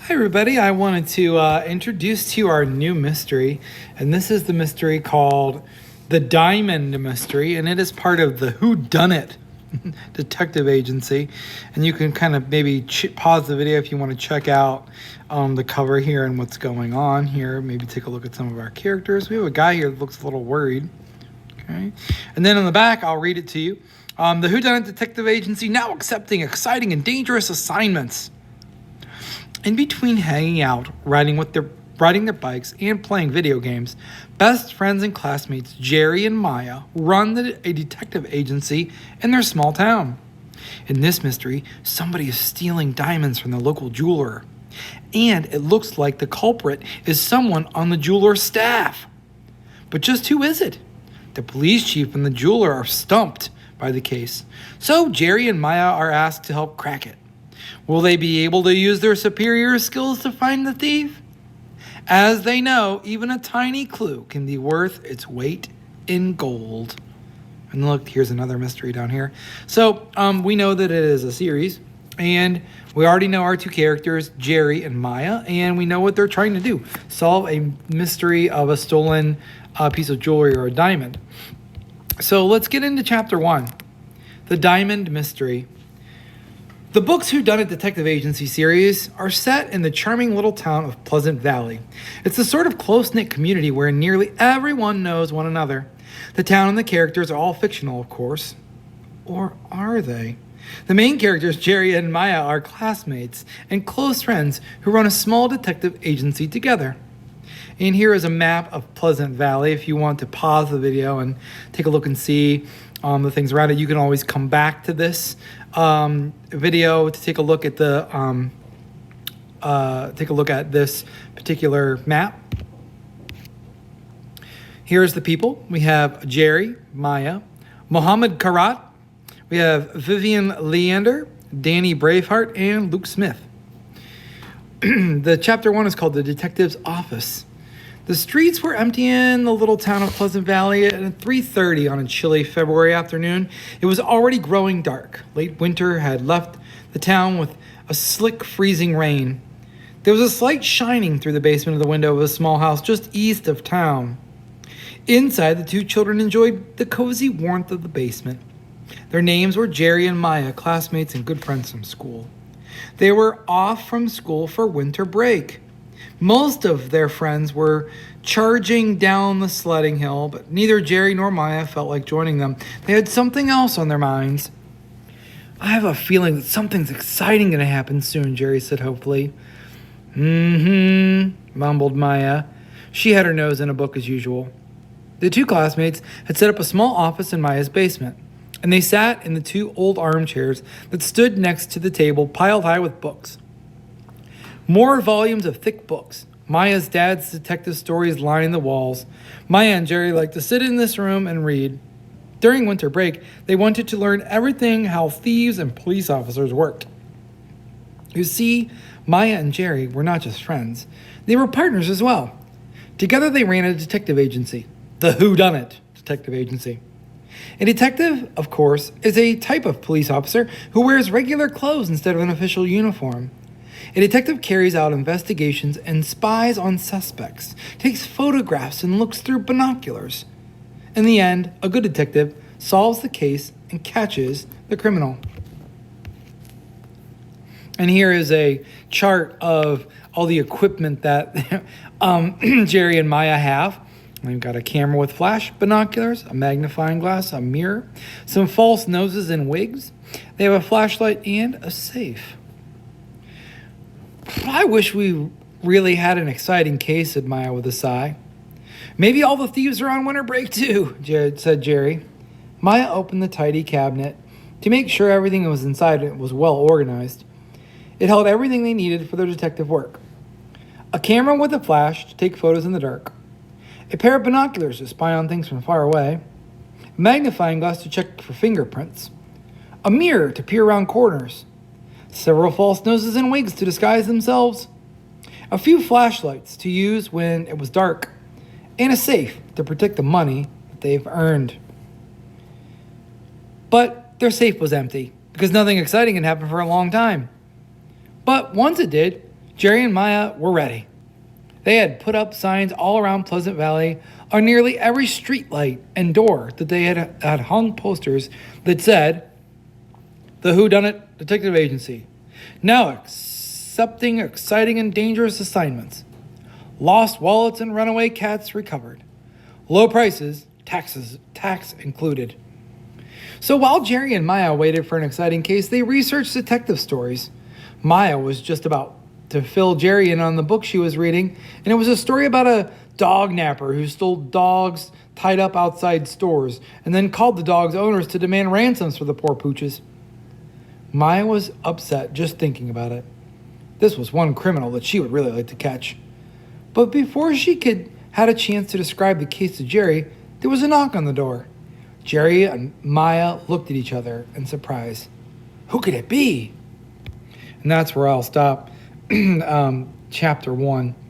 Hi, everybody. I wanted to introduce to you our new mystery, and this is the mystery called The Diamond Mystery, and it is part of the Whodunit Detective Agency. And you can kind of maybe pause the video if you want to check out the cover here and what's going on here. Maybe take a look at some of our characters. We have a guy here that looks a little worried. Okay, and then on the back, I'll read it to you. The Whodunit Detective Agency now accepting exciting and dangerous assignments. In between hanging out, riding their bikes, and playing video games, best friends and classmates Jerry and Maya run a detective agency in their small town. In this mystery, somebody is stealing diamonds from the local jeweler, and it looks like the culprit is someone on the jeweler's staff. But just who is it? The police chief and the jeweler are stumped by the case, so Jerry and Maya are asked to help crack it. Will they be able to use their superior skills to find the thief? As they know, even a tiny clue can be worth its weight in gold. And look, here's another mystery down here. So we know that it is a series, and we already know our two characters, Jerry and Maya, and we know what they're trying to do. Solve a mystery of a stolen piece of jewelry or a diamond. So let's get into chapter 1, The Diamond Mystery. The book's Whodunit Detective Agency series are set in the charming little town of Pleasant Valley. It's the sort of close-knit community where nearly everyone knows one another. The town and the characters are all fictional, of course. Or are they? The main characters, Jerry and Maya, are classmates and close friends who run a small detective agency together. And here is a map of Pleasant Valley. If you want to pause the video and take a look and see the things around it, you can always come back to this video to take a look at this particular map. Here's the people. We have Jerry, Maya, Mohammed Karat. We have Vivian Leander, Danny Braveheart, and Luke Smith. The chapter 1 is called The Detective's Office. The streets were empty in the little town of Pleasant Valley at 3:30 on a chilly February afternoon. It was already growing dark. Late winter had left the town with a slick, freezing rain. There was a slight shining through the basement of the window of a small house just east of town. Inside, the two children enjoyed the cozy warmth of the basement. Their names were Jerry and Maya, classmates and good friends from school. They were off from school for winter break. Most of their friends were charging down the sledding hill, but neither Jerry nor Maya felt like joining them. They had something else on their minds. I have a feeling that something's exciting going to happen soon, Jerry said hopefully. Mumbled Maya. She had her nose in a book as usual. The two classmates had set up a small office in Maya's basement, and they sat in the two old armchairs that stood next to the table piled high with books. More volumes of thick books. Maya's dad's detective stories lined the walls. Maya and Jerry liked to sit in this room and read. During winter break, they wanted to learn everything how thieves and police officers worked. You see, Maya and Jerry were not just friends. They were partners as well. Together they ran a detective agency, the Whodunit Detective Agency. A detective, of course, is a type of police officer who wears regular clothes instead of an official uniform. A detective carries out investigations and spies on suspects, takes photographs and looks through binoculars. In the end, a good detective solves the case and catches the criminal. And here is a chart of all the equipment that Jerry and Maya have. We've got a camera with flash, binoculars, a magnifying glass, a mirror, some false noses and wigs. They have a flashlight and a safe. I wish we really had an exciting case, said Maya with a sigh. Maybe all the thieves are on winter break too, said Jerry. Maya opened the tidy cabinet to make sure everything that was inside it was well organized. It held everything they needed for their detective work. A camera with a flash to take photos in the dark. A pair of binoculars to spy on things from far away. A magnifying glass to check for fingerprints. A mirror to peer around corners. Several false noses and wigs to disguise themselves. A few flashlights to use when it was dark. And a safe to protect the money that they've earned. But their safe was empty because nothing exciting had happened for a long time. But once it did, Jerry and Maya were ready. They had put up signs all around Pleasant Valley on nearly every street light and door that they had hung posters that said, "The Whodunit Detective Agency, now accepting exciting and dangerous assignments. Lost wallets and runaway cats recovered. Low prices, tax included." So while Jerry and Maya waited for an exciting case, they researched detective stories. Maya was just about to fill Jerry in on the book she was reading, and it was a story about a dog napper who stole dogs tied up outside stores and then called the dogs' owners to demand ransoms for the poor pooches. Maya was upset just thinking about it. This was one criminal that she would really like to catch. But before she had a chance to describe the case to Jerry, there was a knock on the door. Jerry and Maya looked at each other in surprise. Who could it be? And that's where I'll stop. Chapter 1.